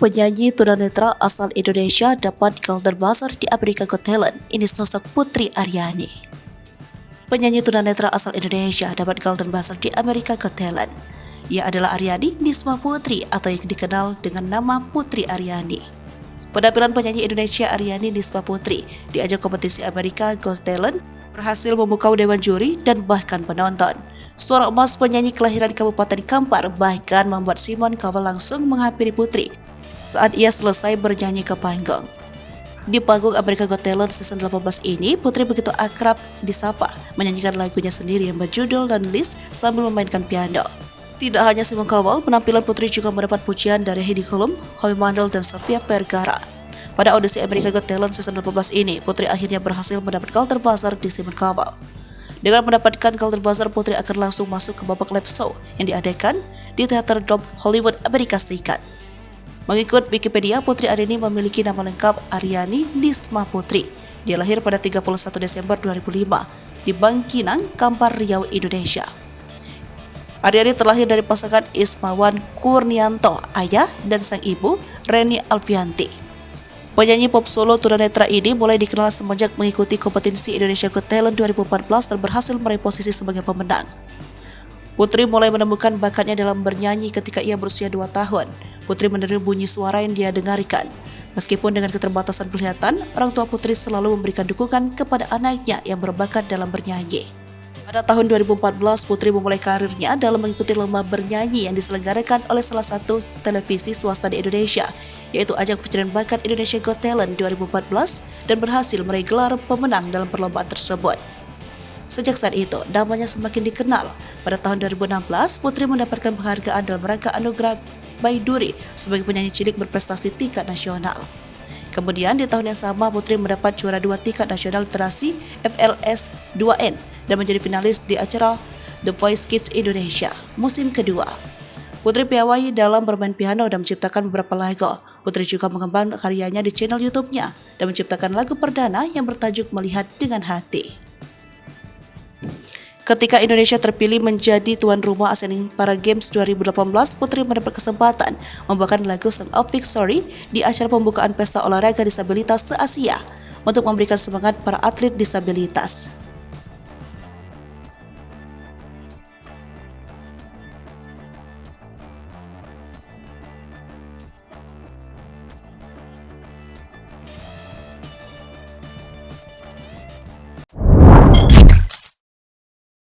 Penyanyi tunanetra asal Indonesia dapat Golden Buzzer di Amerika Got Talent. Ini sosok Putri Aryani. Penyanyi tunanetra asal Indonesia dapat Golden Buzzer di Amerika Got Talent. Ia adalah Aryani Nisma Putri atau yang dikenal dengan nama Putri Aryani. Penampilan penyanyi Indonesia Aryani Nisma Putri di ajang kompetisi Amerika Got Talent berhasil memukau dewan juri dan bahkan penonton. Suara emas penyanyi kelahiran Kabupaten Kampar bahkan membuat Simon Cowell langsung menghampiri Putri saat ia selesai bernyanyi ke panggung. Di panggung Amerika Got Talent season 18 ini, Putri begitu akrab disapa menyanyikan lagunya sendiri yang berjudul dan List sambil memainkan piano. Tidak hanya Simon Cowell, penampilan Putri juga mendapat pujian dari Heidi Klum, Howie Mandel, dan Sofia Vergara. Pada audisi Amerika Got Talent season 18 ini, Putri akhirnya berhasil mendapat Golden Buzzer di Simon Cowell. Dengan mendapatkan Golden Buzzer, Putri akan langsung masuk ke babak live show yang diadakan di Theater Dome Hollywood, Amerika Serikat. Mengikut Wikipedia, Putri Aryani memiliki nama lengkap Aryani Nisma Putri. Dia lahir pada 31 Desember 2005 di Bangkinang, Kampar, Riau, Indonesia. Aryani terlahir dari pasangan Ismawan Kurnianto, ayah, dan sang ibu, Reni Alfianti. Penyanyi pop solo tunanetra ini mulai dikenal semenjak mengikuti kompetisi Indonesia Got Talent 2014 dan berhasil meraih posisi sebagai pemenang. Putri mulai menemukan bakatnya dalam bernyanyi ketika ia berusia 2 tahun. Putri meniru bunyi suara yang dia dengarkan. Meskipun dengan keterbatasan penglihatan, orang tua Putri selalu memberikan dukungan kepada anaknya yang berbakat dalam bernyanyi. Pada tahun 2014, Putri memulai karirnya dalam mengikuti lomba bernyanyi yang diselenggarakan oleh salah satu televisi swasta di Indonesia, yaitu ajang pencarian bakat Indonesia Got Talent 2014 dan berhasil meraih gelar pemenang dalam perlombaan tersebut. Sejak saat itu, namanya semakin dikenal. Pada tahun 2016, Putri mendapatkan penghargaan dalam rangka anugerah Baiduri sebagai penyanyi cilik berprestasi tingkat nasional. Kemudian di tahun yang sama, Putri mendapat juara 2 tingkat nasional literasi FLS 2N dan menjadi finalis di acara The Voice Kids Indonesia musim kedua. Putri piawai dalam bermain piano dan menciptakan beberapa lagu. Putri juga mengembangkan karyanya di channel YouTube-nya dan menciptakan lagu perdana yang bertajuk Melihat Dengan Hati. Ketika Indonesia terpilih menjadi tuan rumah Asian Para Games 2018, Putri mendapat kesempatan membawakan lagu Song of Victory di acara pembukaan Pesta Olahraga Disabilitas se-Asia untuk memberikan semangat para atlet disabilitas.